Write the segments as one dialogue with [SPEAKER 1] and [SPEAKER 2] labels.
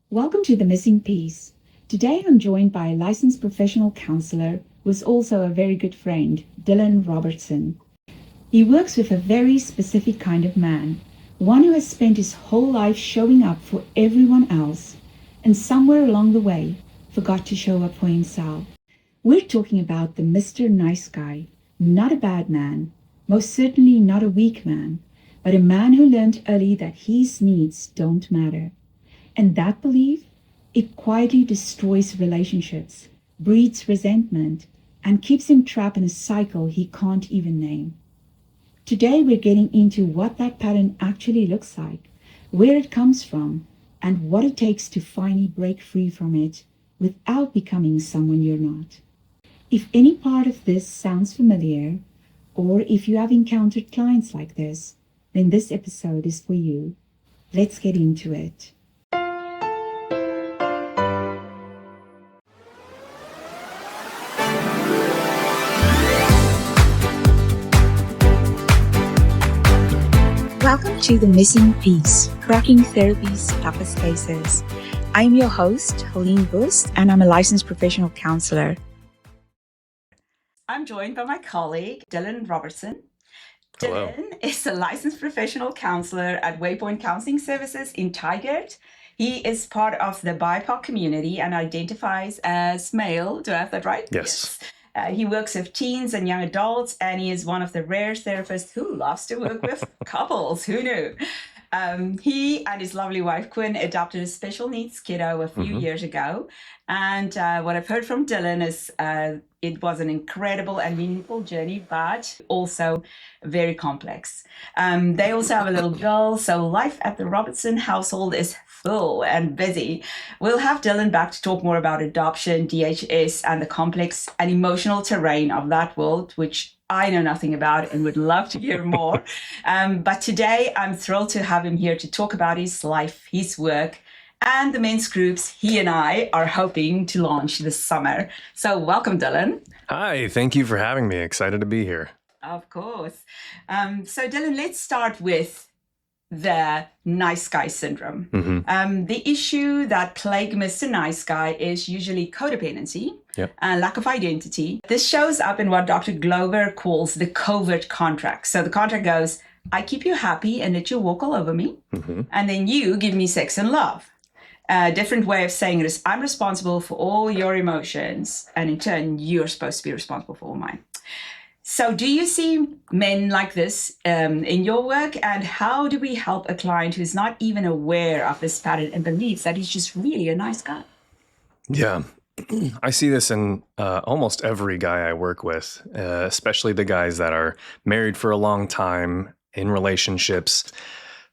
[SPEAKER 1] Welcome to The Missing Piece. Today I'm joined by a licensed professional counselor who is also a very good friend, Dillon Robertson. He works with a very specific kind of man, one who has spent his whole life showing up for everyone else and somewhere along the way forgot to show up for himself. We're talking about the Mr. Nice Guy, not a bad man, most certainly not a weak man, but a man who learned early that his needs don't matter. And that belief, it quietly destroys relationships, breeds resentment, and keeps him trapped in a cycle he can't even name. Today we're getting into what that pattern actually looks like, where it comes from, and what it takes to finally break free from it without becoming someone you're not. If any part of this sounds familiar, or if you have encountered clients like this, then this episode is for you. Let's get into it. Welcome to The Missing Piece, cracking therapy's toughest cases. I'm your host, Helene Bust, and I'm a licensed professional counselor. I'm joined by my colleague, Dillon Robertson.
[SPEAKER 2] Hello.
[SPEAKER 1] Dillon is a licensed professional counselor at Waypoint Counseling Services in Tigard. He is part of the BIPOC community and identifies as male. Do I have that right?
[SPEAKER 2] Yes.
[SPEAKER 1] He works with teens and young adults, and he is one of the rare therapists who loves to work with couples. Who knew? He and his lovely wife, Quinn, adopted a special needs kiddo a few years ago. And what I've heard from Dillon is it was an incredible and meaningful journey, but also very complex. They also have a little girl, so life at the Robertson household is full and busy. We'll have Dillon back to talk more about adoption, DHS, and the complex and emotional terrain of that world, which I know nothing about and would love to hear more. But today I'm thrilled to have him here to talk about his life, his work, and the men's groups he and I are hoping to launch this summer. So welcome, Dillon.
[SPEAKER 2] Hi, thank you for having me. Excited to be here.
[SPEAKER 1] Of course. So Dillon, let's start with the nice guy syndrome. The issue that plagues Mr. Nice Guy is usually codependency and lack of identity. This shows up in what Dr. Glover calls the covert contract. So the contract goes, I keep you happy and let you walk all over me. And then you give me sex and love. A different way of saying it is, I'm responsible for all your emotions. And in turn, you're supposed to be responsible for all mine. So do you see men like this in your work? And how do we help a client who's not even aware of this pattern and believes that he's just really a nice guy?
[SPEAKER 2] Yeah, I see this in almost every guy I work with, especially the guys that are married for a long time, in relationships,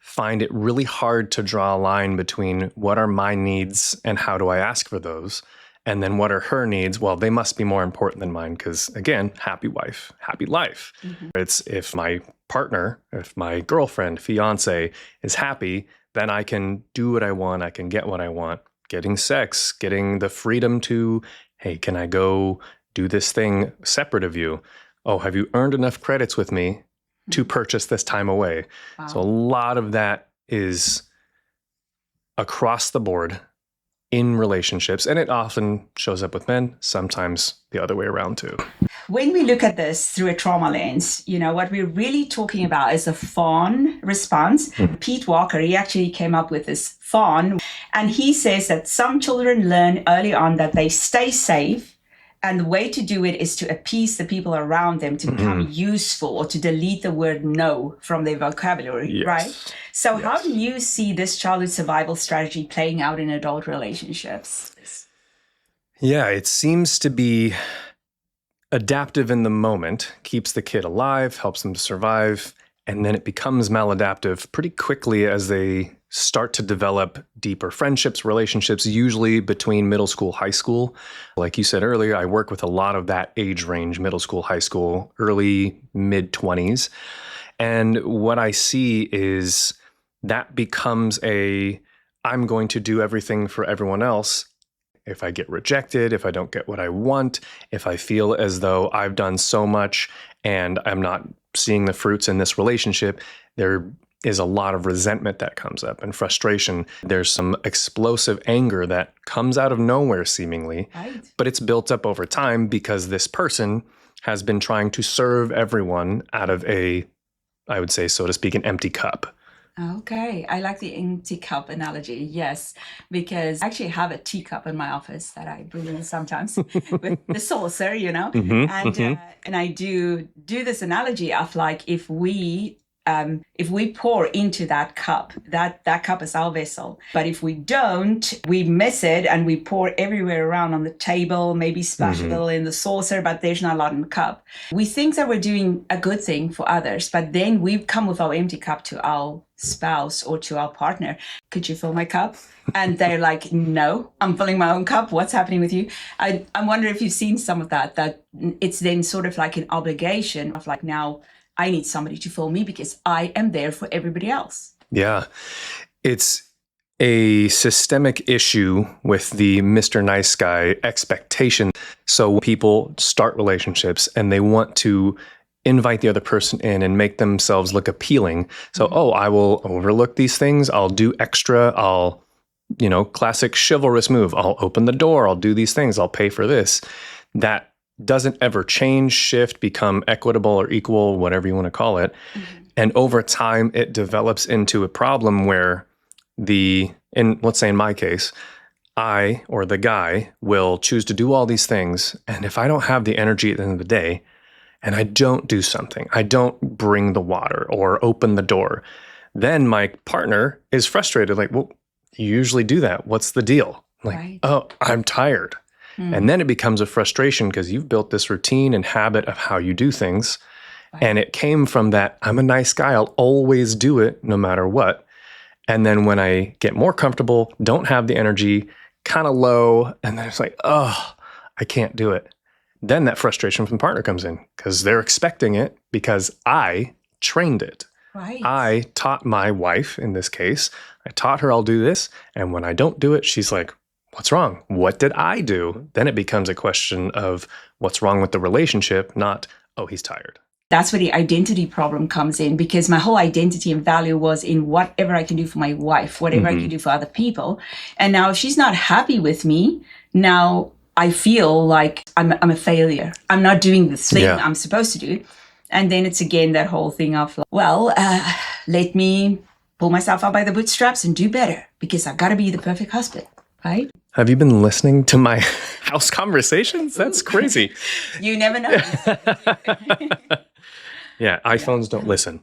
[SPEAKER 2] find it really hard to draw a line between what are my needs and how do I ask for those? And then what are her needs? Well, they must be more important than mine because, again, happy wife, happy life. It's if my partner, if my girlfriend, fiance is happy, then I can do what I want. I can get what I want. Getting sex, getting the freedom to, hey, can I go do this thing separate of you? Oh, have you earned enough credits with me to purchase this time away? Wow. So a lot of that is across the board in relationships, and it often shows up with men, sometimes the other way around too.
[SPEAKER 1] When we look at this through a trauma lens, what we're really talking about is a fawn response. Pete Walker, he actually came up with this fawn, and he says that some children learn early on that they stay safe, and the way to do it is to appease the people around them, to become useful, or to delete the word no from their vocabulary, right? So how do you see this childhood survival strategy playing out in adult relationships?
[SPEAKER 2] Yeah, it seems to be adaptive in the moment, keeps the kid alive, helps them to survive, and then it becomes maladaptive pretty quickly as they start to develop deeper friendships, relationships, usually between middle school, high school. Like you said earlier, I work with a lot of that age range, middle school, high school, early, mid-20s. And what I see is that becomes I'm going to do everything for everyone else. If I get rejected, if I don't get what I want, if I feel as though I've done so much and I'm not seeing the fruits in this relationship, they're is a lot of resentment that comes up and frustration. There's some explosive anger that comes out of nowhere seemingly,
[SPEAKER 1] Right.
[SPEAKER 2] but it's built up over time because this person has been trying to serve everyone out of a, I would say, so to speak, an empty cup.
[SPEAKER 1] Okay, I like the empty cup analogy, yes, because I actually have a teacup in my office that I bring in sometimes with the saucer, and I do this analogy of like if we pour into that cup, that cup is our vessel. But if we don't, we miss it and we pour everywhere around on the table, maybe splash a little in the saucer, but there's not a lot in the cup. We think that we're doing a good thing for others, but then we come with our empty cup to our spouse or to our partner. Could you fill my cup? And they're like, no, I'm filling my own cup. What's happening with you? I wonder if you've seen some of that it's then sort of like an obligation of like, now I need somebody to fill me because I am there for everybody else.
[SPEAKER 2] Yeah. It's a systemic issue with the Mr. Nice Guy expectation. So people start relationships and they want to invite the other person in and make themselves look appealing. So, I will overlook these things. I'll do extra. I'll, classic chivalrous move. I'll open the door. I'll do these things. I'll pay for this. That doesn't ever change, shift, become equitable or equal, whatever you want to call it. And over time, it develops into a problem where let's say in my case, I or the guy will choose to do all these things. And if I don't have the energy at the end of the day, and I don't do something, I don't bring the water or open the door, then my partner is frustrated. Like, well, you usually do that. What's the deal? Like,
[SPEAKER 1] Right.
[SPEAKER 2] Oh, I'm tired. And then it becomes a frustration because you've built this routine and habit of how you do things.
[SPEAKER 1] Right.
[SPEAKER 2] And it came from that, I'm a nice guy. I'll always do it no matter what. And then when I get more comfortable, don't have the energy, kind of low, and then it's like, oh, I can't do it. Then that frustration from the partner comes in because they're expecting it because I trained it.
[SPEAKER 1] Right.
[SPEAKER 2] I taught my wife, in this case, I taught her I'll do this. And when I don't do it, she's like, what's wrong? What did I do? Then it becomes a question of what's wrong with the relationship, not, oh, he's tired.
[SPEAKER 1] That's where the identity problem comes in, because my whole identity and value was in whatever I can do for my wife, whatever I can do for other people. And now if she's not happy with me, now I feel like I'm a failure. I'm not doing the thing I'm supposed to do. And then it's again that whole thing of, let me pull myself up by the bootstraps and do better because I've got to be the perfect husband, right?
[SPEAKER 2] Have you been listening to my house conversations? That's crazy.
[SPEAKER 1] You never know.
[SPEAKER 2] Yeah, iPhones don't listen.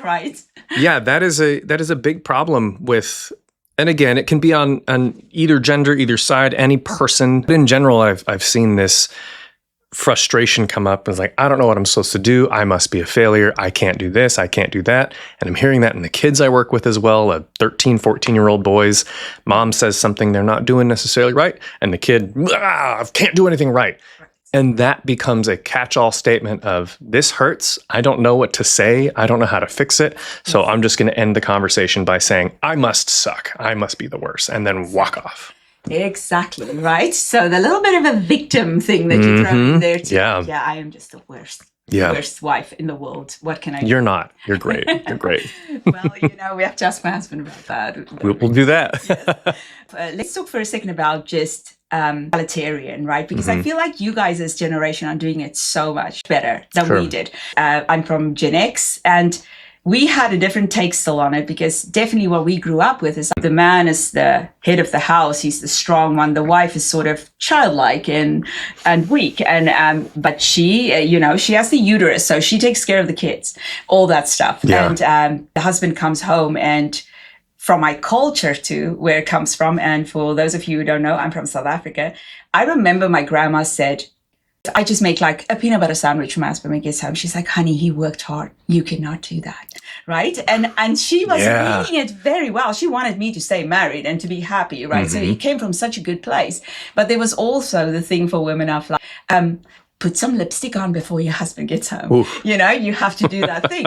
[SPEAKER 1] Right.
[SPEAKER 2] Yeah, that is a big problem with, and again, it can be on either gender, either side, any person. But in general, I've seen this frustration come up. It's like, I don't know what I'm supposed to do. I must be a failure. I can't do this. I can't do that. And I'm hearing that in the kids I work with as well, 13, 14-year-old boys. Mom says something they're not doing necessarily right. And the kid, I can't do anything right. And that becomes a catch-all statement of, this hurts. I don't know what to say. I don't know how to fix it. So I'm just going to end the conversation by saying, I must suck. I must be the worst. And then walk off.
[SPEAKER 1] Exactly, right? So the little bit of a victim thing that you throw in there too.
[SPEAKER 2] Yeah,
[SPEAKER 1] I am just the worst.
[SPEAKER 2] Yeah.
[SPEAKER 1] Worst wife in the world. What can I do?
[SPEAKER 2] You're not. You're great. You're great.
[SPEAKER 1] Well, we have to ask my husband about that.
[SPEAKER 2] We'll do that.
[SPEAKER 1] Yes. Let's talk for a second about just egalitarian, right? Because I feel like you guys as generation are doing it so much better than we did. I'm from Gen X, and we had a different take still on it, because definitely what we grew up with is the man is the head of the house. He's the strong one. The wife is sort of childlike and weak. And but she, she has the uterus, so she takes care of the kids, all that stuff.
[SPEAKER 2] Yeah.
[SPEAKER 1] And the husband comes home, and from my culture too, where it comes from, and for those of you who don't know, I'm from South Africa. I remember my grandma said, I just make like a peanut butter sandwich for my husband when he gets home. She's like, honey, he worked hard. You cannot do that. Right. And she was reading it very well. She wanted me to stay married and to be happy. Right. So it came from such a good place. But there was also the thing for women of like, put some lipstick on before your husband gets home. Oof. You have to do that thing.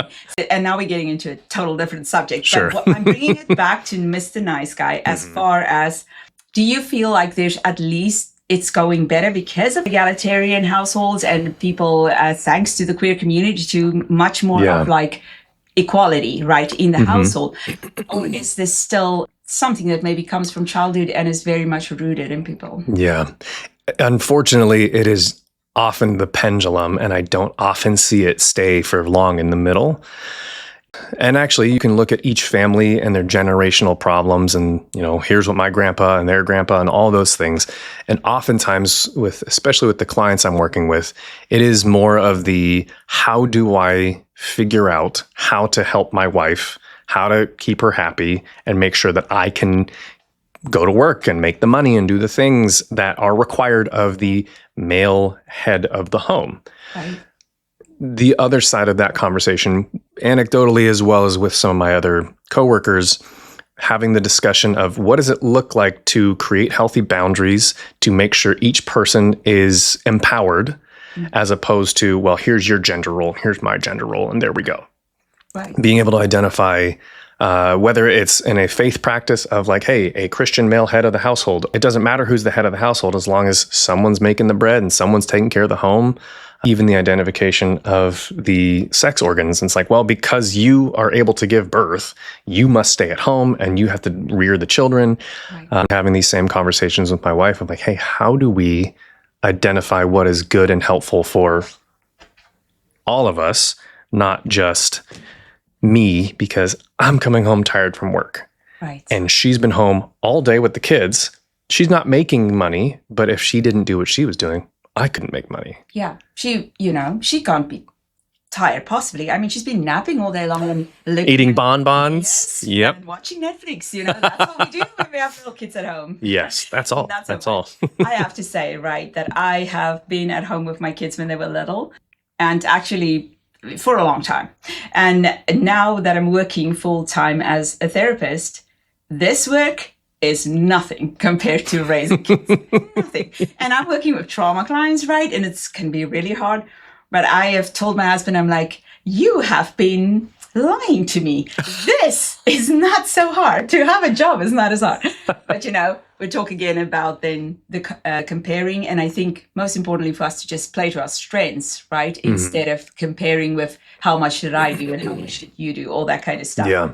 [SPEAKER 1] And now we're getting into a total different subject.
[SPEAKER 2] Sure.
[SPEAKER 1] But I'm bringing it back to Mr. Nice Guy as far as, do you feel like there's at least it's going better because of egalitarian households and people, thanks to the queer community, to much more of like equality, right, in the
[SPEAKER 2] Mhm.
[SPEAKER 1] household? Or is this still something that maybe comes from childhood and is very much rooted in people?
[SPEAKER 2] Yeah. Unfortunately, it is often the pendulum, and I don't often see it stay for long in the middle. And actually, you can look at each family and their generational problems and, here's what my grandpa and their grandpa and all those things. And oftentimes especially with the clients I'm working with, it is more of the, how do I figure out how to help my wife, how to keep her happy and make sure that I can go to work and make the money and do the things that are required of the male head of the home.
[SPEAKER 1] Right.
[SPEAKER 2] The other side of that conversation, anecdotally as well as with some of my other coworkers, having the discussion of what does it look like to create healthy boundaries to make sure each person is empowered, as opposed to, well, here's your gender role, here's my gender role, and there we go.
[SPEAKER 1] Right.
[SPEAKER 2] Being able to identify whether it's in a faith practice of like, hey, a Christian male head of the household, it doesn't matter who's the head of the household as long as someone's making the bread and someone's taking care of the home. Even the identification of the sex organs. And it's like, well, because you are able to give birth, you must stay at home and you have to rear the children. Right. Having these same conversations with my wife, I'm like, hey, how do we identify what is good and helpful for all of us, not just me, because I'm coming home tired from work.
[SPEAKER 1] Right.
[SPEAKER 2] And she's been home all day with the kids. She's not making money, but if she didn't do what she was doing, I couldn't make money.
[SPEAKER 1] Yeah. She can't be tired, possibly. I mean, she's been napping all day long and
[SPEAKER 2] eating bonbons.
[SPEAKER 1] Yes,
[SPEAKER 2] yep.
[SPEAKER 1] And watching Netflix. That's what we do when we have little kids at home.
[SPEAKER 2] Yes, that's all. That's all.
[SPEAKER 1] I have to say, right, that I have been at home with my kids when they were little, and actually for a long time. And now that I'm working full time as a therapist, this work is nothing compared to raising kids. Nothing. And I'm working with trauma clients, right? And it can be really hard. But I have told my husband, I'm like, you have been lying to me. This is not so hard. To have a job is not as hard. But, we talk again about then the comparing. And I think most importantly for us to just play to our strengths, right? Mm-hmm. Instead of comparing with how much should I do and how much should you do, all that kind of stuff.
[SPEAKER 2] Yeah.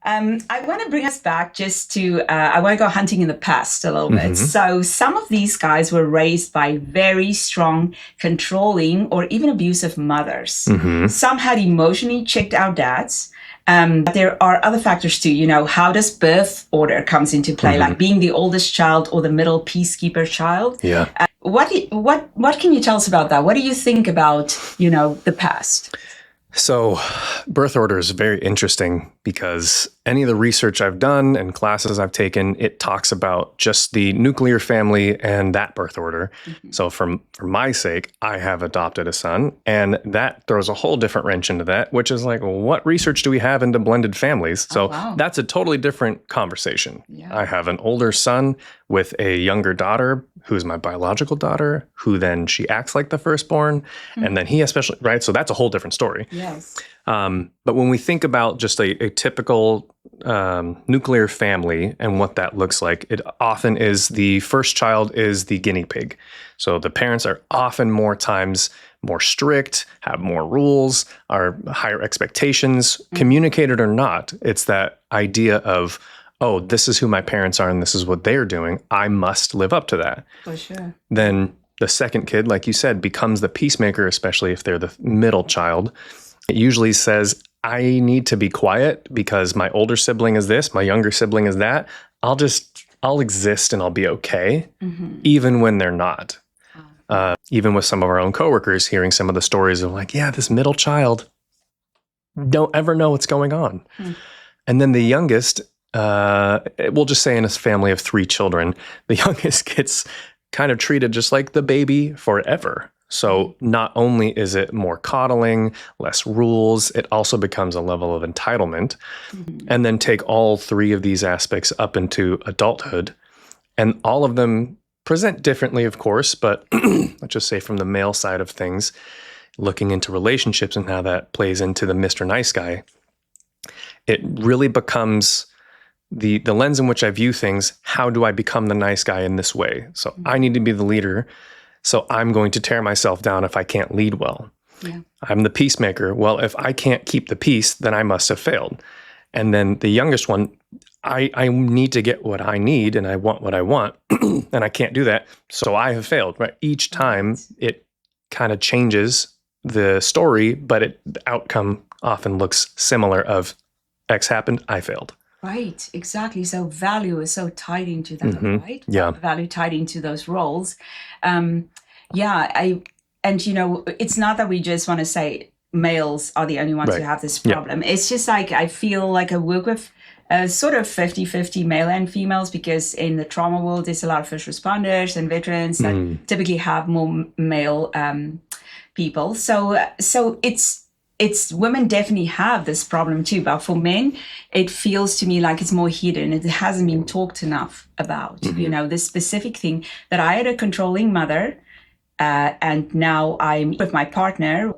[SPEAKER 1] I want to bring us back just to, I want to go hunting in the past a little bit. So some of these guys were raised by very strong, controlling, or even abusive mothers. Some had emotionally checked out dads. There are other factors too, how does birth order comes into play, like being the oldest child or the middle peacekeeper child.
[SPEAKER 2] Yeah.
[SPEAKER 1] What can you tell us about that? What do you think about, the past?
[SPEAKER 2] So birth order is very interesting because any of the research I've done and classes I've taken, it talks about just the nuclear family and that birth order. So for my sake, I have adopted a son, and that throws a whole different wrench into that, which is like, what research do we have into blended families? So that's a totally different conversation. Yeah. I have an older son with a younger daughter who's my biological daughter, who then she acts like the firstborn, and then he especially, right? So that's a whole different story.
[SPEAKER 1] Yes.
[SPEAKER 2] But when we think about just a typical nuclear family and what that looks like, it often is the first child is the guinea pig. So the parents are often more times more strict, have more rules, are higher expectations, communicated or not. It's that idea of, oh, this is who my parents are and this is what they're doing. I must live up to that.
[SPEAKER 1] For sure.
[SPEAKER 2] Then the second kid, like you said, becomes the peacemaker, especially if they're the middle child. It usually says, I need to be quiet because my older sibling is this, my younger sibling is that. I'll exist and I'll be okay, even when they're not. Even with some of our own coworkers, hearing some of the stories of like, yeah, this middle child, don't ever know what's going on. And then the youngest, we'll just say in a family of 3 children, the youngest gets kind of treated just like the baby forever. So not only is it more coddling, less rules, it also becomes a level of entitlement. And then take all 3 of these aspects up into adulthood. And all of them present differently, of course, but let's just say from the male side of things, looking into relationships and how that plays into the Mr. Nice Guy, it really becomes the lens in which I view things. How do I become the nice guy in this way? So I need to be the leader. So I'm going to tear myself down if I can't lead well.
[SPEAKER 1] Yeah.
[SPEAKER 2] I'm the peacemaker. Well, if I can't keep the peace, then I must have failed. And then the youngest one, I need to get what I need and I want what I want, and I can't do that. So I have failed, right? Each time it kind of changes the story, but the outcome often looks similar of X happened, I failed.
[SPEAKER 1] Right, exactly. So value is so tied into that, right?
[SPEAKER 2] Yeah.
[SPEAKER 1] Value tied into those roles. And it's not that we just want to say males are the only ones who have this problem. Yeah. It's just like, I feel like I work with sort of 50-50 male and females, because in the trauma world, there's a lot of first responders and veterans that typically have more male people. So it's women definitely have this problem too, but for men, it feels to me like it's more hidden. It hasn't been talked enough about, this specific thing that I had a controlling mother, and now I'm with my partner.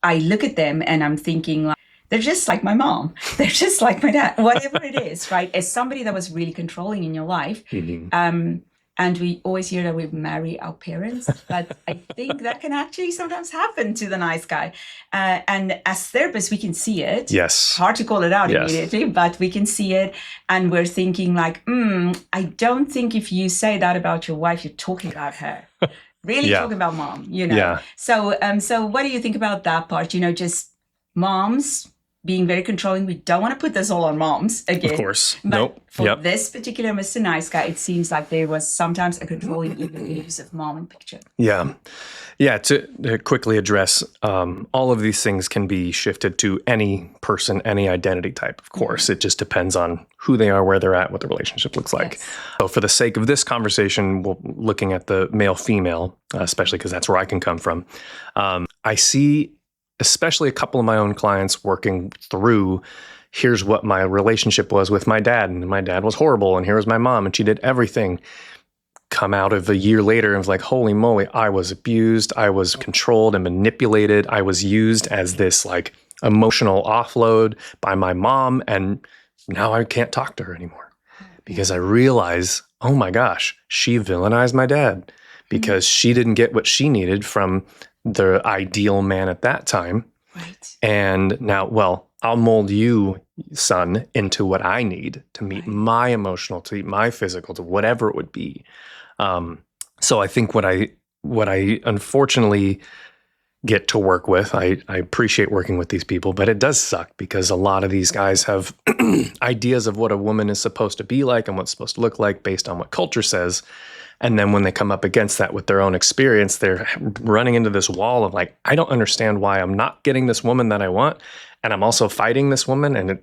[SPEAKER 1] I look at them and I'm thinking, like, they're just like my mom. They're just like my dad, whatever it is, right? As somebody that was really controlling in your life. And we always hear that we marry our parents, but I think that can actually sometimes happen to the nice guy. And as therapists, we can see it.
[SPEAKER 2] Yes.
[SPEAKER 1] Hard to call it out immediately, but we can see it. And we're thinking like, I don't think if you say that about your wife, you're talking about her. Really talking about mom,
[SPEAKER 2] Yeah.
[SPEAKER 1] So what do you think about that part? Just moms being very controlling. We don't want to put this all on moms again.
[SPEAKER 2] Of course.
[SPEAKER 1] But for this particular Mr. Nice Guy, it seems like there was sometimes a controlling, even abusive mom in picture.
[SPEAKER 2] Yeah. Yeah. To quickly address, all of these things can be shifted to any person, any identity type. Of course, it just depends on who they are, where they're at, what the relationship looks like. Yes. So for the sake of this conversation, we're looking at the male-female, especially because that's where I can come from. I see especially a couple of my own clients working through, here's what my relationship was with my dad, and my dad was horrible, and here was my mom, and she did everything. Come out of a year later and was like, holy moly, I was abused, I was controlled and manipulated, I was used as this like emotional offload by my mom, and now I can't talk to her anymore because I realize, oh my gosh, she villainized my dad because she didn't get what she needed from the ideal man at that time.
[SPEAKER 1] Right. And
[SPEAKER 2] now, well, I'll mold you, son, into what I need to meet my emotional, to meet my physical, to whatever it would be. So I think what I unfortunately get to work with, I appreciate working with these people, but it does suck because a lot of these guys have ideas of what a woman is supposed to be like and what's supposed to look like based on what culture says. And then when they come up against that with their own experience, they're running into this wall of like, I don't understand why I'm not getting this woman that I want. And I'm also fighting this woman. And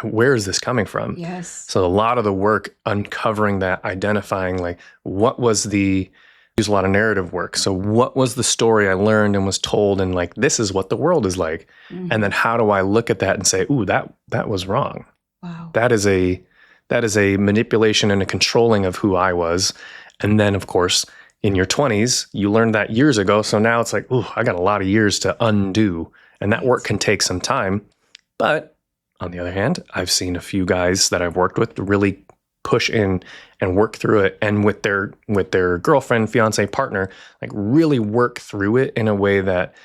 [SPEAKER 2] where is this coming from?
[SPEAKER 1] Yes.
[SPEAKER 2] So a lot of the work uncovering that, identifying like, what was use a lot of narrative work. So what was the story I learned and was told? And like, this is what the world is like. And then how do I look at that and say, ooh, that was wrong.
[SPEAKER 1] Wow.
[SPEAKER 2] That is a manipulation and a controlling of who I was. And then, of course, in your 20s, you learned that years ago. So now it's like, ooh, I got a lot of years to undo. And that work can take some time. But on the other hand, I've seen a few guys that I've worked with really push in and work through it. And with their girlfriend, fiance, partner, like really work through it in a way that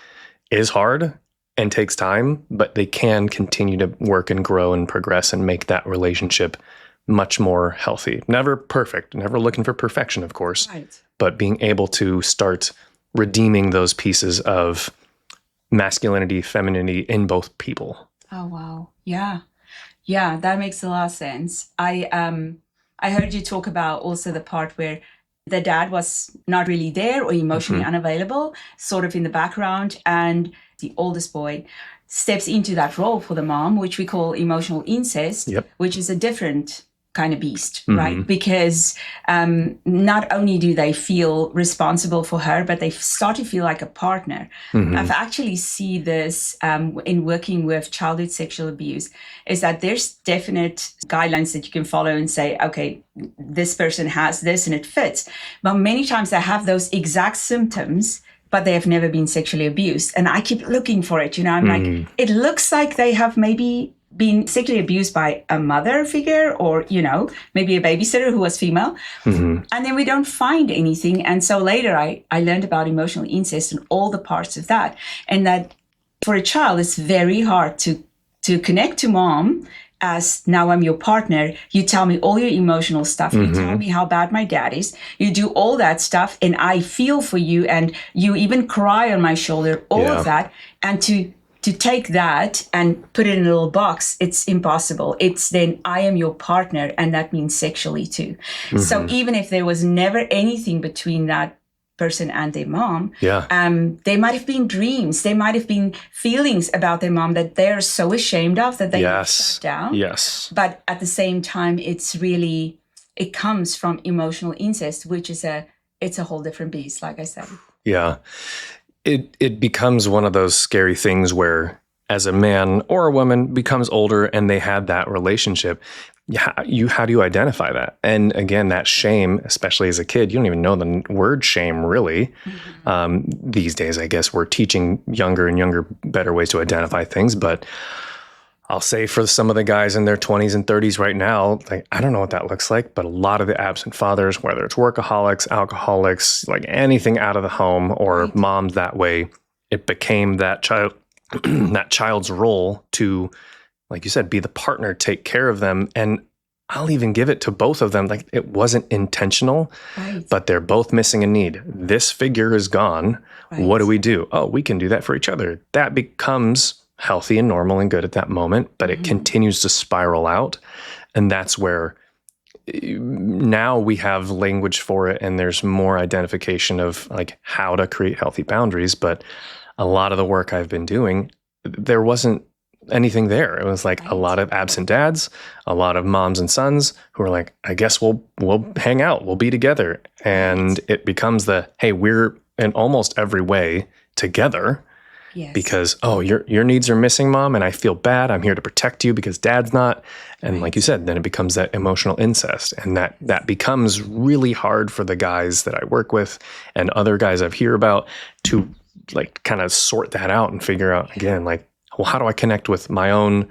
[SPEAKER 2] is hard and takes time, but they can continue to work and grow and progress and make that relationship much more healthy. Never perfect, never looking for perfection, of course, but being able to start redeeming those pieces of masculinity, femininity in both people.
[SPEAKER 1] Oh, wow. Yeah. Yeah, that makes a lot of sense. I heard you talk about also the part where the dad was not really there or emotionally unavailable, sort of in the background, and the oldest boy steps into that role for the mom, which we call emotional incest, which is a different kind of beast, right? Because not only do they feel responsible for her, but they start to feel like a partner. I've actually seen this in working with childhood sexual abuse, is that there's definite guidelines that you can follow and say, okay, this person has this and it fits. But many times they have those exact symptoms, but they have never been sexually abused. And I keep looking for it, I'm like, it looks like they have maybe
[SPEAKER 3] been sexually abused by a mother figure or, maybe a babysitter who was female. And then we don't find anything. And so later I learned about emotional incest and all the parts of that. And that for a child, it's very hard to connect to mom as now I'm your partner. You tell me all your emotional stuff. You tell me how bad my dad is. You do all that stuff and I feel for you and you even cry on my shoulder, all of that. And to take that and put it in a little box, it's impossible. It's then I am your partner and that means sexually too. So even if there was never anything between that person and their mom, there might have been dreams, there might have been feelings about their mom that they're so ashamed of that they shut down. But at the same time, it comes from emotional incest, which is it's a whole different beast, like I said.
[SPEAKER 2] Yeah. It becomes one of those scary things where as a man or a woman becomes older and they had that relationship, how do you identify that? And again, that shame, especially as a kid, you don't even know the word shame really. These days, I guess we're teaching younger and younger better ways to identify things. But I'll say for some of the guys in their 20s and 30s right now, like, I don't know what that looks like, but a lot of the absent fathers, whether it's workaholics, alcoholics, like anything out of the home or moms that way, it became that child's role to, like you said, be the partner, take care of them. And I'll even give it to both of them. Like it wasn't intentional, but they're both missing a need. This figure is gone. What do we do? Oh, we can do that for each other. That becomes healthy and normal and good at that moment, but it continues to spiral out. And that's where now we have language for it and there's more identification of like how to create healthy boundaries. But a lot of the work I've been doing, there wasn't anything there. It was like a lot of absent dads, a lot of moms and sons who are like, I guess we'll hang out, we'll be together. And it becomes hey, we're in almost every way together. Because, your needs are missing, mom, and I feel bad. I'm here to protect you because dad's not. And like you said, then it becomes that emotional incest. And that becomes really hard for the guys that I work with and other guys I've heard about to like kind of sort that out and figure out again, like, well, how do I connect with my own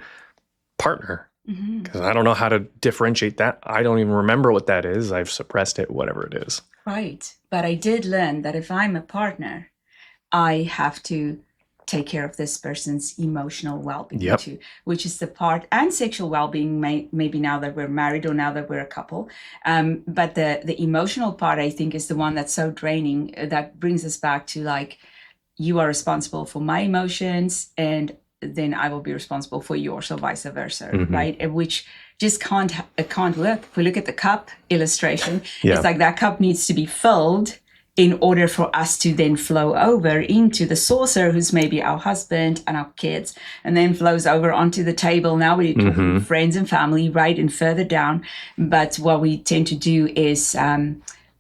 [SPEAKER 2] partner? Because I don't know how to differentiate that. I don't even remember what that is. I've suppressed it, whatever it is.
[SPEAKER 3] Right. But I did learn that if I'm a partner, I have to take care of this person's emotional well-being too, which is the part, and sexual well-being, maybe now that we're married or now that we're a couple. But the emotional part, I think, is the one that's so draining, that brings us back to like, you are responsible for my emotions and then I will be responsible for yours, or vice versa, right? Which just can't work. If we look at the cup illustration, it's like that cup needs to be filled in order for us to then flow over into the saucer, who's maybe our husband and our kids, and then flows over onto the table. Now we're talking friends and family, right, and further down. But what we tend to do is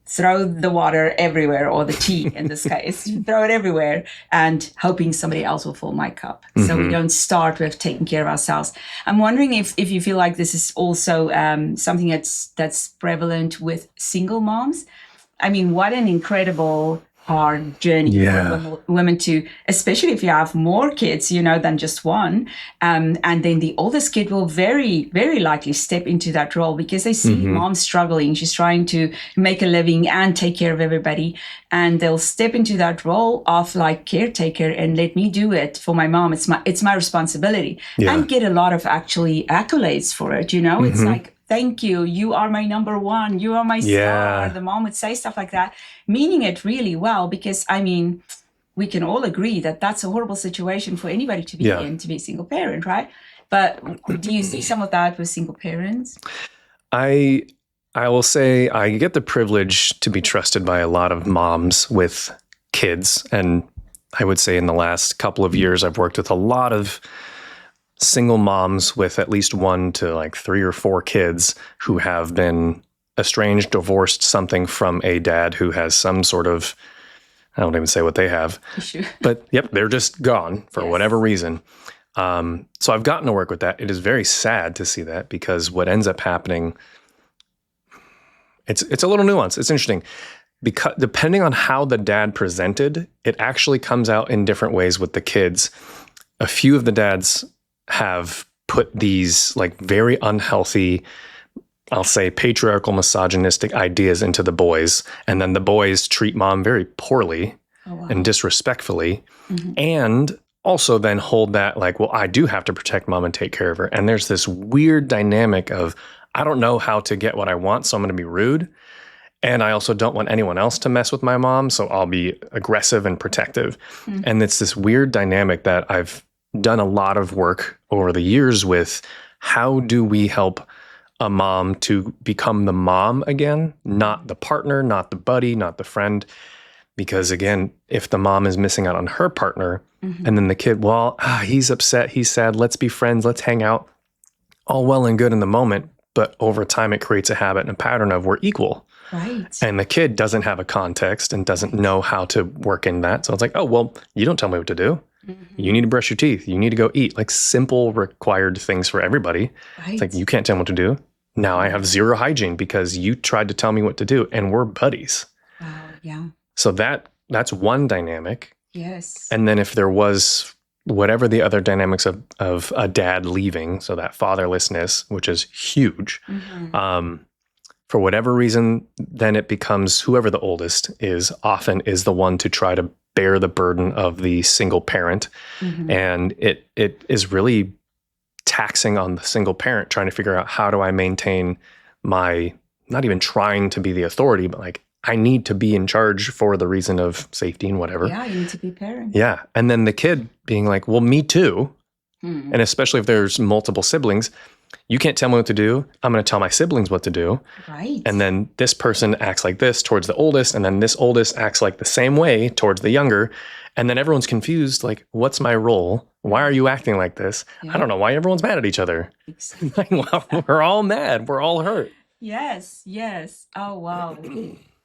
[SPEAKER 3] throw the water everywhere, or the tea in this case, throw it everywhere, and hoping somebody else will fill my cup. So we don't start with taking care of ourselves. I'm wondering if you feel like this is also something that's prevalent with single moms. I mean, what an incredible hard journey for women to, especially if you have more kids, than just one. And then the oldest kid will very, very likely step into that role because they see mom struggling. She's trying to make a living and take care of everybody. And they'll step into that role of like caretaker and let me do it for my mom. It's my responsibility, and get a lot of actually accolades for it. It's like, thank you. You are my number one. You are my star. The mom would say stuff like that, meaning it really well, because I mean, we can all agree that that's a horrible situation for anybody to be in, to be a single parent, right? But do you see some of that with single parents?
[SPEAKER 2] I will say I get the privilege to be trusted by a lot of moms with kids. And I would say in the last couple of years, I've worked with a lot of single moms with at least 1 to like 3 or 4 kids who have been estranged, divorced, something from a dad who has some sort of, I don't even say what they have, but they're just gone for whatever reason. So I've gotten to work with that. It is very sad to see that, because what ends up happening, it's a little nuanced. It's interesting because depending on how the dad presented, it actually comes out in different ways with the kids. A few of the dads have put these like very unhealthy, I'll say patriarchal, misogynistic ideas into the boys. And then the boys treat mom very poorly and disrespectfully. And also then hold that like, well, I do have to protect mom and take care of her. And there's this weird dynamic of, I don't know how to get what I want, so I'm going to be rude. And I also don't want anyone else to mess with my mom, so I'll be aggressive and protective. And it's this weird dynamic that I've done a lot of work over the years with. How do we help a mom to become the mom again, not the partner, not the buddy, not the friend? Because again, if the mom is missing out on her partner, and then the kid, well, he's upset, he's sad, let's be friends, let's hang out, all well and good in the moment, but over time it creates a habit and a pattern of we're equal.
[SPEAKER 3] Right.
[SPEAKER 2] And the kid doesn't have a context and doesn't know how to work in that. So it's like, oh, well, you don't tell me what to do. You need to brush your teeth. You need to go eat. Like simple required things for everybody.
[SPEAKER 3] Right.
[SPEAKER 2] It's like, you can't tell me what to do. Now I have zero hygiene because you tried to tell me what to do and we're buddies.
[SPEAKER 3] Wow. Yeah.
[SPEAKER 2] So that's one dynamic.
[SPEAKER 3] Yes.
[SPEAKER 2] And then if there was whatever the other dynamics of a dad leaving, so that fatherlessness, which is huge, for whatever reason, then it becomes whoever the oldest is often is the one to try to bear the burden of the single parent. And it is really taxing on the single parent trying to figure out, how do I maintain my, not even trying to be the authority, but like, I need to be in charge for the reason of safety and whatever.
[SPEAKER 3] Yeah, you need to be a parent.
[SPEAKER 2] Yeah. And then the kid being like, well, me too. And especially if there's multiple siblings, you can't tell me what to do. I'm going to tell my siblings what to do.
[SPEAKER 3] Right.
[SPEAKER 2] And then this person acts like this towards the oldest, and then this oldest acts like the same way towards the younger. And then everyone's confused, like, what's my role? Why are you acting like this? I don't know why everyone's mad at each other.
[SPEAKER 3] Exactly.
[SPEAKER 2] Well, we're all mad. We're all hurt.
[SPEAKER 3] Yes. Yes. Oh, wow.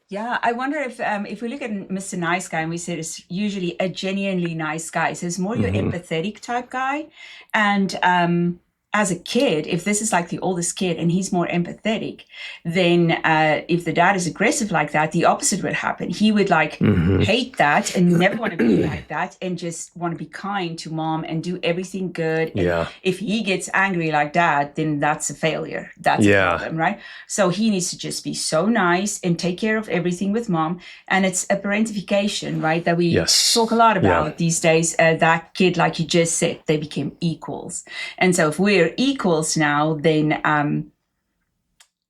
[SPEAKER 3] Yeah, I wonder if we look at Mr. Nice Guy and we said it's usually a genuinely nice guy, so it's more your empathetic type guy. And as a kid, if this is like the oldest kid and he's more empathetic, then if the dad is aggressive like that, the opposite would happen. He would like hate that and never want to be like that and just want to be kind to mom and do everything good. And if he gets angry like dad, then that's a failure. That's a problem, right? So he needs to just be so nice and take care of everything with mom. And it's a parentification, right? That we talk a lot about these days. That kid, like you just said, they became equals. And so if we're equals now, then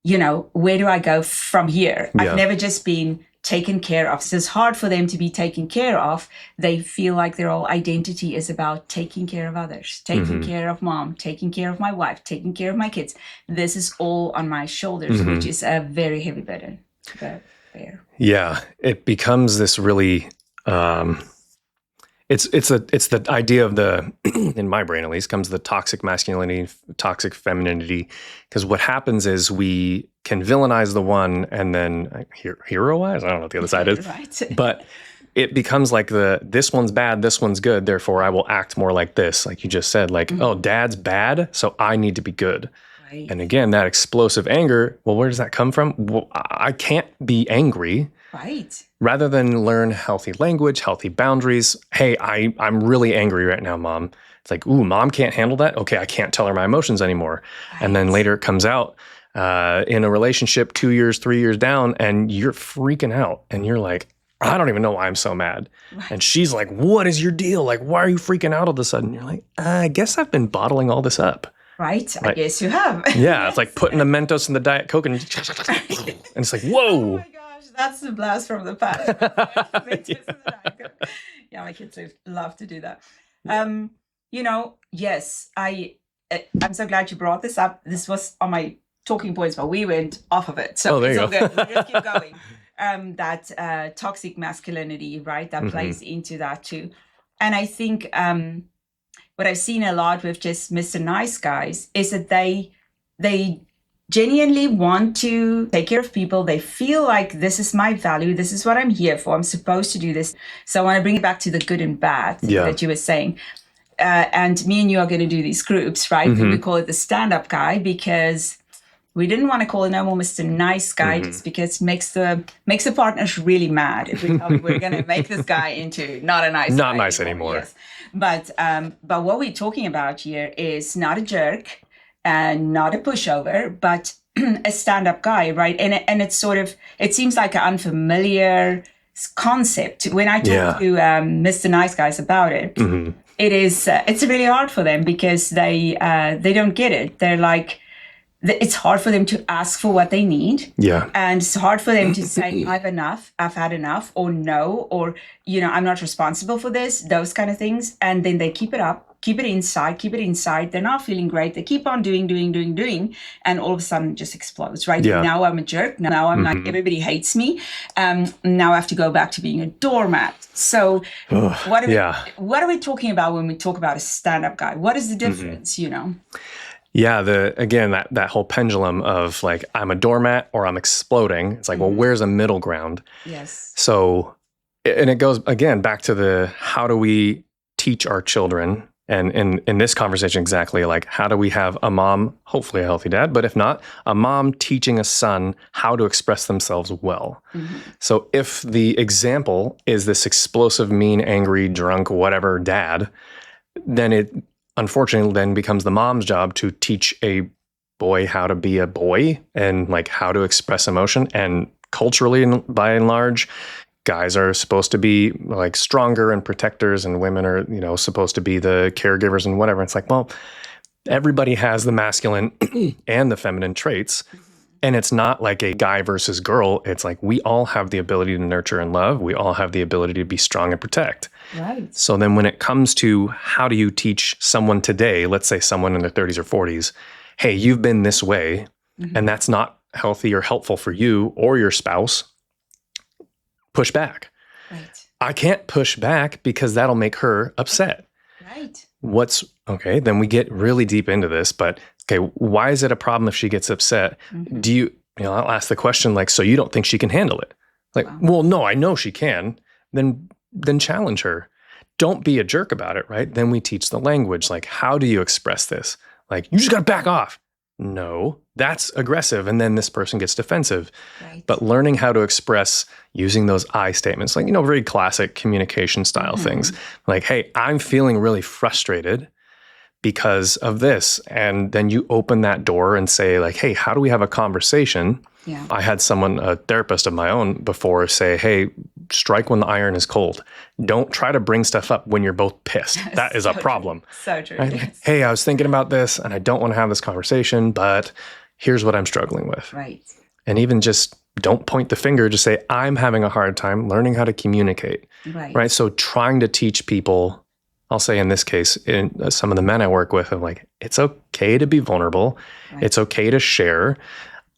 [SPEAKER 3] where do I go from here? I've never just been taken care of. So it's hard for them to be taken care of. They feel like their whole identity is about taking care of others, taking care of mom, taking care of my wife, taking care of my kids. This is all on my shoulders, which is a very heavy burden. But there.
[SPEAKER 2] Yeah, it becomes this really It's the idea of the, in my brain at least, comes the toxic masculinity, toxic femininity. Because what happens is we can villainize the one and then heroize. I don't know what the other side is,
[SPEAKER 3] Right.
[SPEAKER 2] but it becomes like this one's bad, this one's good. Therefore, I will act more like this, like you just said. Like, oh, dad's bad, so I need to be good.
[SPEAKER 3] Right.
[SPEAKER 2] And again, that explosive anger. Well, where does that come from? Well, I can't be angry.
[SPEAKER 3] Right.
[SPEAKER 2] Rather than learn healthy language, healthy boundaries. Hey, I'm really angry right now, mom. It's like, ooh, mom can't handle that. Okay, I can't tell her my emotions anymore. Right. And then later it comes out in a relationship 2 years, 3 years down, and you're freaking out. And you're like, I don't even know why I'm so mad. Right. And she's like, what is your deal? Like, why are you freaking out all of a sudden? You're like, I guess I've been bottling all this up.
[SPEAKER 3] Right. I guess you have.
[SPEAKER 2] Yeah. It's like putting the Mentos in the Diet Coke and it's like, whoa.
[SPEAKER 3] Oh my gosh, that's the blast from the past. Yeah, my kids love to do that. Yes, I'm so glad you brought this up. This was on my talking points, but we went off of it. So it's all good. We'll just keep going. That toxic masculinity, right? That plays into that too. And I think what I've seen a lot with just Mr. Nice Guys is that they genuinely want to take care of people. They feel like this is my value. This is what I'm here for. I'm supposed to do this. So I want to bring it back to the good and bad that you were saying. And me and you are going to do these groups, right? We call it the stand-up guy because We didn't want to call it no more Mr. Nice Guy just because it makes the partners really mad. If we're going to make this guy into not a nice
[SPEAKER 2] Not
[SPEAKER 3] guy
[SPEAKER 2] nice anymore.
[SPEAKER 3] Yes. But what we're talking about here is not a jerk and not a pushover, but a stand-up guy, right? And it's sort of, it seems like an unfamiliar concept. When I talk to Mr. Nice Guys about it, it's really hard for them because they don't get it. They're like, it's hard for them to ask for what they need.
[SPEAKER 2] Yeah.
[SPEAKER 3] And it's hard for them to say, I've had enough, or no, or, I'm not responsible for this, those kind of things. And then they keep it inside. They're not feeling great. They keep on doing. And all of a sudden it just explodes, right?
[SPEAKER 2] Yeah.
[SPEAKER 3] Now I'm a jerk. Now I'm like, everybody hates me. Now I have to go back to being a doormat. So what are we talking about when we talk about a stand-up guy? What is the difference,
[SPEAKER 2] Yeah, that whole pendulum of like, I'm a doormat or I'm exploding. It's like, well, where's a middle ground?
[SPEAKER 3] Yes.
[SPEAKER 2] So, and it goes again back to how do we teach our children? And in this conversation, exactly like, how do we have a mom, hopefully a healthy dad, but if not, a mom teaching a son how to express themselves well. So if the example is this explosive, mean, angry, drunk, whatever dad, then it unfortunately then becomes the mom's job to teach a boy how to be a boy and like how to express emotion. And culturally, by and large, guys are supposed to be like stronger and protectors, and women are, supposed to be the caregivers and whatever. It's like, well, everybody has the masculine and the feminine traits. And it's not like a guy versus girl. It's like we all have the ability to nurture and love. We all have the ability to be strong and protect.
[SPEAKER 3] Right.
[SPEAKER 2] So then when it comes to how do you teach someone today, let's say someone in their 30s or 40s, hey, you've been this way, and that's not healthy or helpful for you or your spouse, push back.
[SPEAKER 3] Right.
[SPEAKER 2] I can't push back because that'll make her upset.
[SPEAKER 3] Right.
[SPEAKER 2] Okay, then we get really deep into this, but okay, why is it a problem if she gets upset? Do you I'll ask the question like, so you don't think she can handle it? Like, well, no, I know she can. Then challenge her. Don't be a jerk about it, right? Then we teach the language. Like, how do you express this? Like, you just got to back off. No, that's aggressive. And then this person gets defensive.
[SPEAKER 3] Right.
[SPEAKER 2] But learning how to express using those I statements, like, very classic communication style things. Like, hey, I'm feeling really frustrated because of this. And then you open that door and say like, hey, how do we have a conversation?
[SPEAKER 3] Yeah.
[SPEAKER 2] I had a therapist of my own before say, hey, strike when the iron is cold. Don't try to bring stuff up when you're both pissed. That is a problem.
[SPEAKER 3] So true.
[SPEAKER 2] Right?
[SPEAKER 3] Yes.
[SPEAKER 2] Hey, I was thinking about this and I don't want to have this conversation, but here's what I'm struggling with.
[SPEAKER 3] Right.
[SPEAKER 2] And even just don't point the finger, just say, I'm having a hard time learning how to communicate. Right. So trying to teach people, I'll say in this case, in some of the men I work with, I'm like, it's okay to be vulnerable. Right. It's okay to share.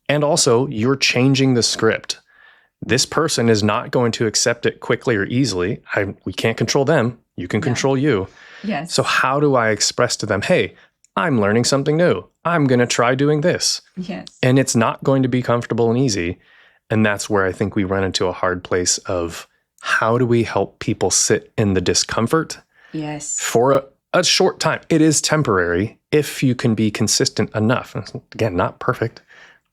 [SPEAKER 2] And also, you're changing the script. This person is not going to accept it quickly or easily. We can't control them. You can control you.
[SPEAKER 3] Yes.
[SPEAKER 2] So how do I express to them, hey, I'm learning something new. I'm going to try doing this.
[SPEAKER 3] Yes.
[SPEAKER 2] And it's not going to be comfortable and easy. And that's where I think we run into a hard place of how do we help people sit in the discomfort?
[SPEAKER 3] Yes.
[SPEAKER 2] For a short time. It is temporary if you can be consistent enough. Again, not perfect.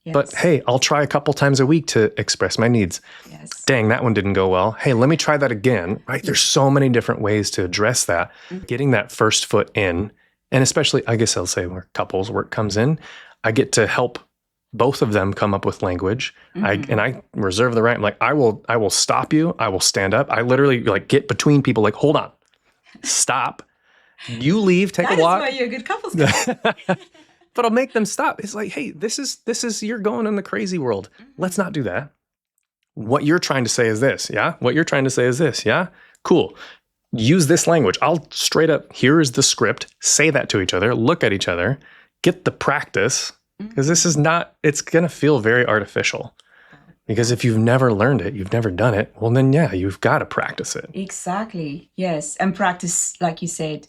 [SPEAKER 3] Yes.
[SPEAKER 2] But hey, I'll try a couple times a week to express my needs.
[SPEAKER 3] Yes.
[SPEAKER 2] Dang, that one didn't go well. Hey, let me try that again, right? There's so many different ways to address that. Getting that first foot in, and especially, I guess I'll say where couples work comes in, I get to help both of them come up with language. I reserve the right. I'm like, I will stop you. I will stand up. I literally like get between people like, hold on, stop. You leave, take a walk.
[SPEAKER 3] That is why you're a good couples counselor.
[SPEAKER 2] But I'll make them stop. It's like, hey, this is you're going in the crazy world. Let's not do that. What you're trying to say is this, yeah? What you're trying to say is this, yeah? Cool. Use this language. I'll straight up, here is the script. Say that to each other. Look at each other. Get the practice. Because this is not, it's going to feel very artificial. Because if you've never learned it, you've never done it, well, then, yeah, you've got to practice it.
[SPEAKER 3] Exactly. Yes. And practice, like you said,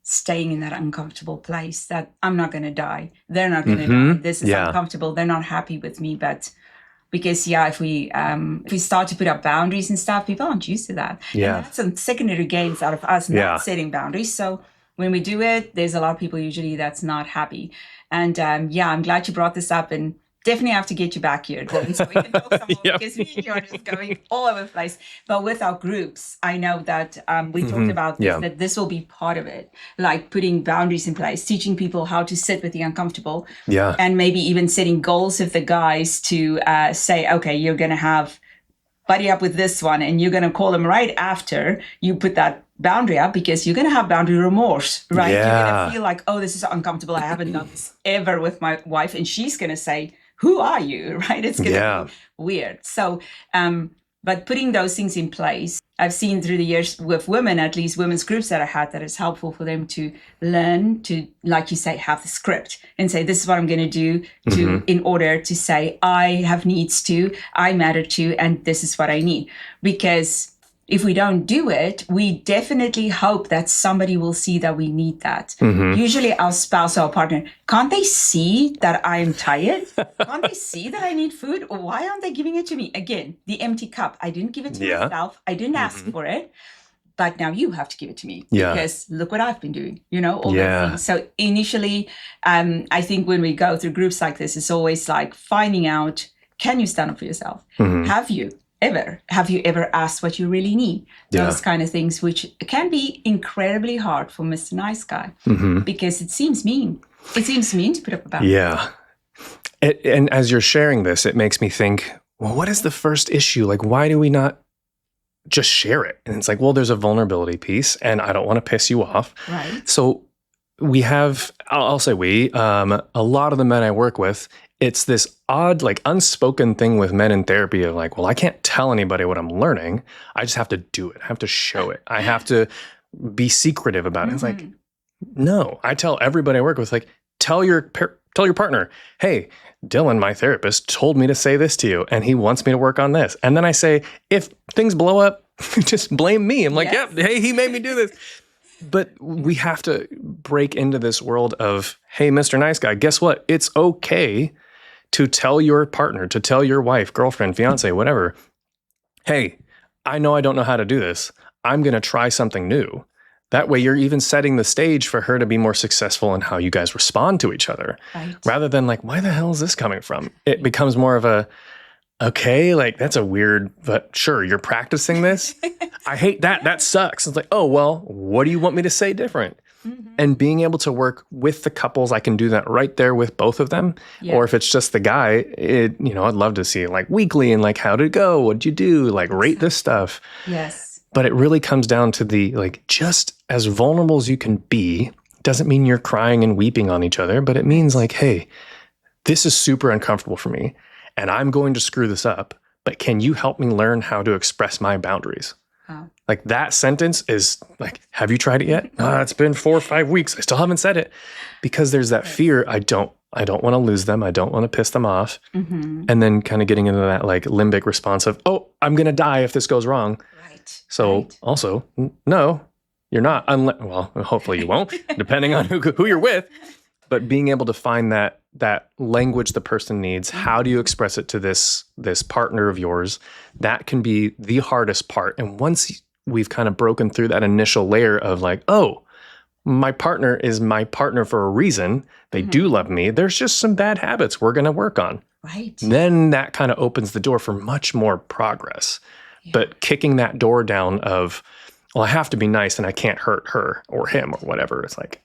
[SPEAKER 3] staying in that uncomfortable place that I'm not going to die. They're not going to die. This is uncomfortable. They're not happy with me. But because, if we start to put up boundaries and stuff, people aren't used to that.
[SPEAKER 2] Yeah.
[SPEAKER 3] And that's some secondary gains out of us not setting boundaries. So when we do it, there's a lot of people usually that's not happy. And I'm glad you brought this up. And definitely have to get you back here, Dylan, so we can talk some more
[SPEAKER 2] Yep.
[SPEAKER 3] because me and you are just going all over the place. But with our groups, I know that we talked about this,
[SPEAKER 2] Yeah.
[SPEAKER 3] that this will be part of it, like putting boundaries in place, teaching people how to sit with the uncomfortable,
[SPEAKER 2] Yeah.
[SPEAKER 3] and maybe even setting goals with the guys to say, okay, you're going to have buddy up with this one, and you're going to call them right after you put that boundary up, because you're going to have boundary remorse, right? You're going
[SPEAKER 2] Yeah.
[SPEAKER 3] to feel like, oh, this is uncomfortable. I haven't done this ever with my wife. And she's going to say, who are you, right? It's going to be weird. So, but putting those things in place, I've seen through the years with women, at least women's groups that I had, that it's helpful for them to learn to, like you say, have the script and say, this is what I'm going to do in order to say, I have needs to, I matter to, and this is what I need. Because if we don't do it, we definitely hope that somebody will see that we need that. Usually our spouse or our partner, can't they see that I'm tired? Can't they see that I need food? Or why aren't they giving it to me? Again, the empty cup. I didn't give it to myself. I didn't ask for it. But now you have to give it to me because look what I've been doing, all those things. So initially, I think when we go through groups like this, it's always like finding out, can you stand up for yourself? Have you ever asked what you really need? Those kind of things, which can be incredibly hard for Mr. Nice Guy because it seems mean. It seems mean to put up a boundary.
[SPEAKER 2] Yeah. And as you're sharing this, it makes me think, well, what is the first issue? Like, why do we not just share it? And it's like, well, there's a vulnerability piece and I don't want to piss you off.
[SPEAKER 3] Right.
[SPEAKER 2] So we have, I'll say a lot of the men I work with, it's this odd, like unspoken thing with men in therapy of like, well, I can't tell anybody what I'm learning. I just have to do it. I have to show it. I have to be secretive about it. It's like, no, I tell everybody I work with, like, tell your partner, hey, Dillon, my therapist, told me to say this to you, and he wants me to work on this. And then I say, if things blow up, just blame me. I'm like, yep, hey, he made me do this. But we have to break into this world of, hey, Mr. Nice Guy, guess what? It's okay to tell your partner, to tell your wife, girlfriend, fiance, whatever, hey, I know I don't know how to do this. I'm going to try something new. That way you're even setting the stage for her to be more successful in how you guys respond to each other.
[SPEAKER 3] Right.
[SPEAKER 2] Rather than like, why the hell is this coming from? It becomes more of a, okay, like that's a weird, but sure, you're practicing this. I hate that. That sucks. It's like, oh, well, what do you want me to say different? And being able to work with the couples, I can do that right there with both of them. Yeah. Or if it's just the guy, I'd love to see it like weekly and like, how did it go? What'd you do? Like rate this stuff.
[SPEAKER 3] Yes.
[SPEAKER 2] But it really comes down to the, like, just as vulnerable as you can be, doesn't mean you're crying and weeping on each other, but it means like, hey, this is super uncomfortable for me and I'm going to screw this up, but can you help me learn how to express my boundaries?
[SPEAKER 3] Wow.
[SPEAKER 2] Like that sentence is like, have you tried it yet? It's been 4 or 5 weeks. I still haven't said it because there's that fear. I don't want to lose them. I don't want to piss them off. And then kind of getting into that like limbic response of, oh, I'm going to die if this goes wrong.
[SPEAKER 3] Right.
[SPEAKER 2] So also, no, you're not. Well, hopefully you won't, depending on who you're with. But being able to find that language the person needs, how do you express it to this partner of yours? That can be the hardest part. And once we've kind of broken through that initial layer of like, oh, my partner is my partner for a reason. They do love me. There's just some bad habits we're going to work on.
[SPEAKER 3] Right.
[SPEAKER 2] Then that kind of opens the door for much more progress. Yeah. But kicking that door down of, well, I have to be nice and I can't hurt her or him or whatever. It's like,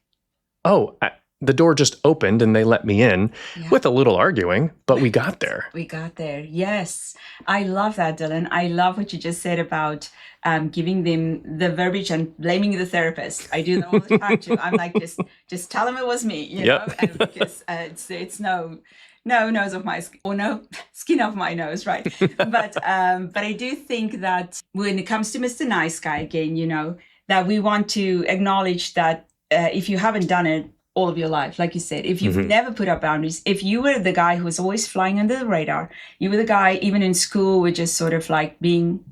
[SPEAKER 2] oh, the door just opened and they let me in with a little arguing, but we got there.
[SPEAKER 3] We got there. Yes. I love that, Dillon. I love what you just said about giving them the verbiage and blaming the therapist. I do that all the time too. I'm like, just tell them it was me, you know, and because it's no nose of my skin, or no skin of my nose, right? But I do think that when it comes to Mr. Nice Guy again, that we want to acknowledge that if you haven't done it all of your life, like you said, if you've never put up boundaries, if you were the guy who was always flying under the radar, you were the guy even in school with just sort of like being,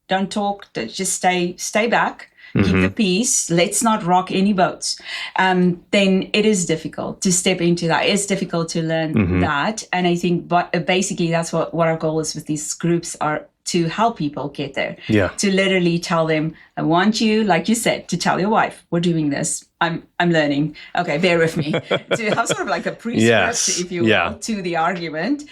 [SPEAKER 3] don't talk, just stay back, keep the peace, let's not rock any boats, then it is difficult to step into that. It's difficult to learn that. And I think basically that's what our goal is with these groups, are to help people get there.
[SPEAKER 2] Yeah.
[SPEAKER 3] To literally tell them, I want you, like you said, to tell your wife, we're doing this. I'm learning. Okay, bear with me. To have sort of like a prescript, if you will, to the argument.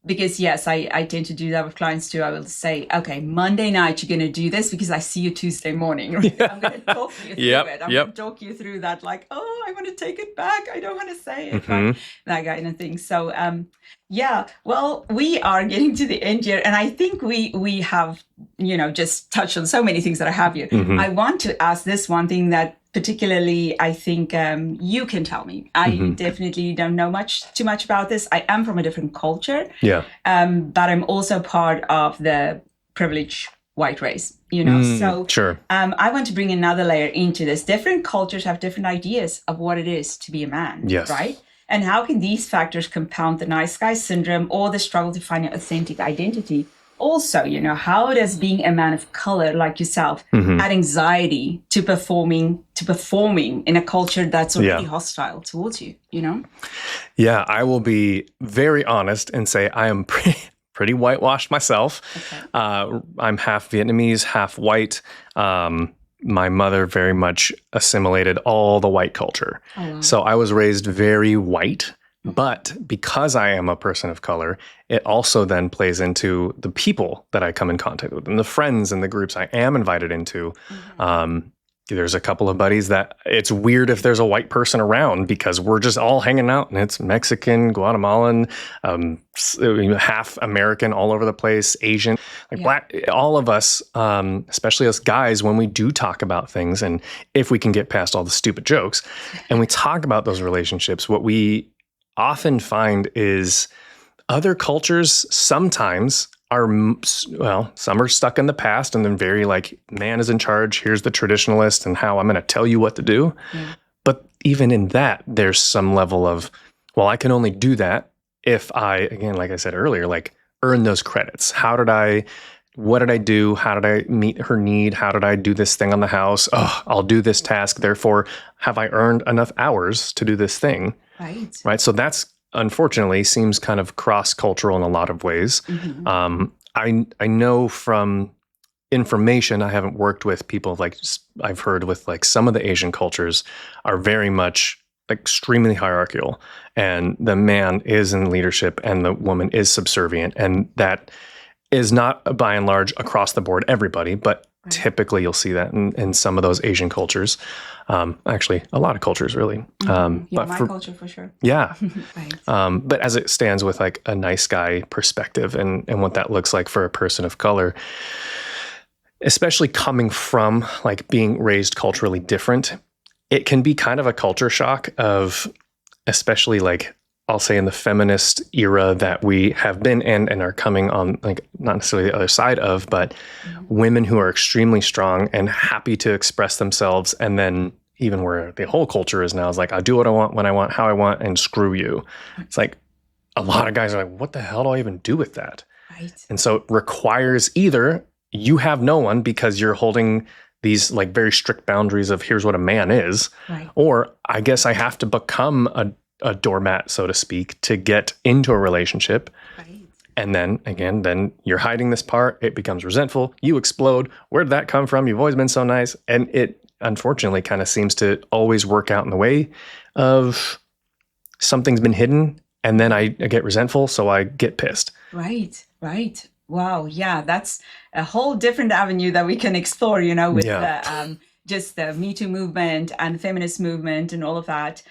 [SPEAKER 3] Because yes, I tend to do that with clients too. I will say, okay, Monday night, you're going to do this because I see you Tuesday morning. Right? I'm going to talk you through it. I'm going to talk you through that, like, oh, I want to take it back. I don't want to say it. Right? That kind of thing. So, well, we are getting to the end here. And I think we have, just touched on so many things that I have here. I want to ask this one thing that particularly, I think you can tell me. I definitely don't know too much about this. I am from a different culture.
[SPEAKER 2] Yeah.
[SPEAKER 3] But I'm also part of the privileged white race, So
[SPEAKER 2] sure.
[SPEAKER 3] I want to bring another layer into this. Different cultures have different ideas of what it is to be a man, right? And how can these factors compound the nice guy syndrome or the struggle to find an authentic identity? Also, how does being a man of color like yourself add anxiety to performing in a culture that's already hostile towards you,
[SPEAKER 2] Yeah, I will be very honest and say I am pretty whitewashed myself. Okay. I'm half Vietnamese, half white. My mother very much assimilated all the white culture. Oh, wow. So I was raised very white. But because I am a person of color, it also then plays into the people that I come in contact with and the friends and the groups I am invited into. There's a couple of buddies that it's weird if there's a white person around because we're just all hanging out and it's Mexican, Guatemalan, half American all over the place, Asian, Black, all of us, especially us guys, when we do talk about things and if we can get past all the stupid jokes and we talk about those relationships, what we often find is other cultures sometimes are, some are stuck in the past and then very like, man is in charge, here's the traditionalist and how I'm going to tell you what to do. Yeah. But even in that, there's some level of, well, I can only do that if I, again, like I said earlier, like earn those credits. What did I do? How did I meet her need? How did I do this thing on the house? Oh, I'll do this task. Therefore, have I earned enough hours to do this thing? Right. So that's unfortunately seems kind of cross-cultural in a lot of ways. I know from information, I haven't worked with people like I've heard with like some of the Asian cultures are very much extremely hierarchical and the man is in leadership and the woman is subservient. And that is not by and large across the board everybody, but typically you'll see that in some of those Asian cultures. Actually, a lot of cultures really.
[SPEAKER 3] But my culture for sure.
[SPEAKER 2] Yeah. But as it stands with like a nice guy perspective and what that looks like for a person of color, especially coming from like being raised culturally different, it can be kind of a culture shock of, especially like I'll say in the feminist era that we have been in and are coming on, like not necessarily the other side of, but women who are extremely strong and happy to express themselves. And then even where the whole culture is now is like, I do what I want, when I want, how I want, and screw you. It's like a lot of guys are like, what the hell do I even do with that? Right. And so it requires either you have no one because you're holding these like very strict boundaries of here's what a man is, or I guess I have to become a doormat, so to speak, to get into a relationship. Right. And then again, then you're hiding this part. It becomes resentful. You explode. Where did that come from? You've always been so nice. And it unfortunately kind of seems to always work out in the way of something's been hidden. And then I get resentful. So I get pissed. Right.
[SPEAKER 3] Wow. Yeah. That's a whole different avenue that we can explore, with just the Me Too movement and the feminist movement and all of that.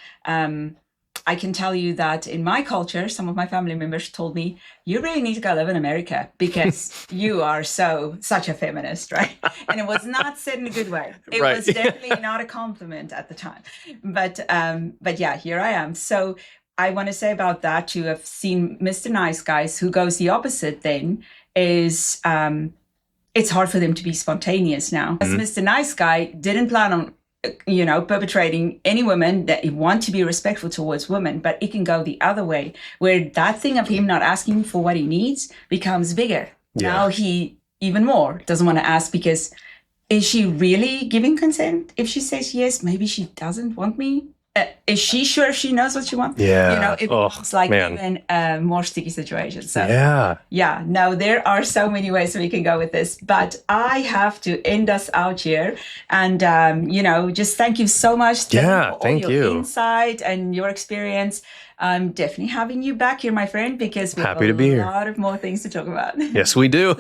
[SPEAKER 3] I can tell you that in my culture, some of my family members told me, you really need to go live in America because you are such a feminist, right? And it was not said in a good way. It was definitely not a compliment at the time. But yeah, here I am. So I want to say about that too. I've seen Mr. Nice Guys who goes the opposite then is it's hard for them to be spontaneous now. As Mr. Nice Guy didn't plan on perpetrating any women that want to be respectful towards women, but it can go the other way where that thing of him not asking for what he needs becomes bigger. Yeah. Now he even more doesn't want to ask because is she really giving consent? If she says yes, maybe she doesn't want me. is she sure she knows what she wants?
[SPEAKER 2] Yeah.
[SPEAKER 3] It becomes like even a more sticky situation. So no, there are so many ways we can go with this, but I have to end us out here. And, just thank you so much for all your insight and your experience. I'm definitely having you back here, my friend, because we have a lot of more things to talk about.
[SPEAKER 2] Yes, we do.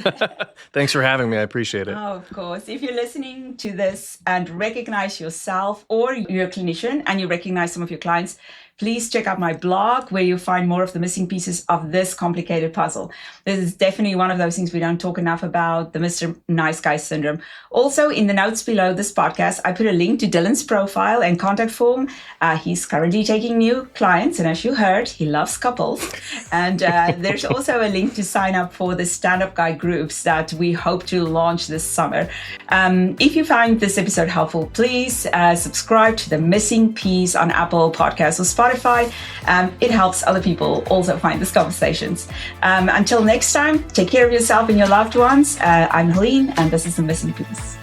[SPEAKER 2] Thanks for having me. I appreciate it.
[SPEAKER 3] Oh, of course. If you're listening to this and recognize yourself or you're a clinician and you recognize some of your clients, please check out my blog where you'll find more of the missing pieces of this complicated puzzle. This is definitely one of those things we don't talk enough about, the Mr. Nice Guy syndrome. Also, in the notes below this podcast, I put a link to Dillon's profile and contact form. He's currently taking new clients, and as you heard, he loves couples. And there's also a link to sign up for the stand-up guy groups that we hope to launch this summer. If you find this episode helpful, please subscribe to the Missing Piece on Apple Podcasts or Spotify. It helps other people also find these conversations. Until next time, take care of yourself and your loved ones. I'm Helene, and this is The Missing Piece.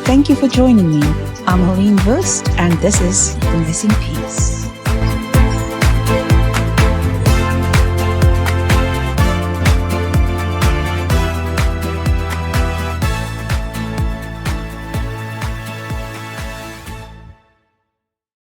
[SPEAKER 3] Thank you for joining me. I'm Helene Wurst, and this is The Missing Piece.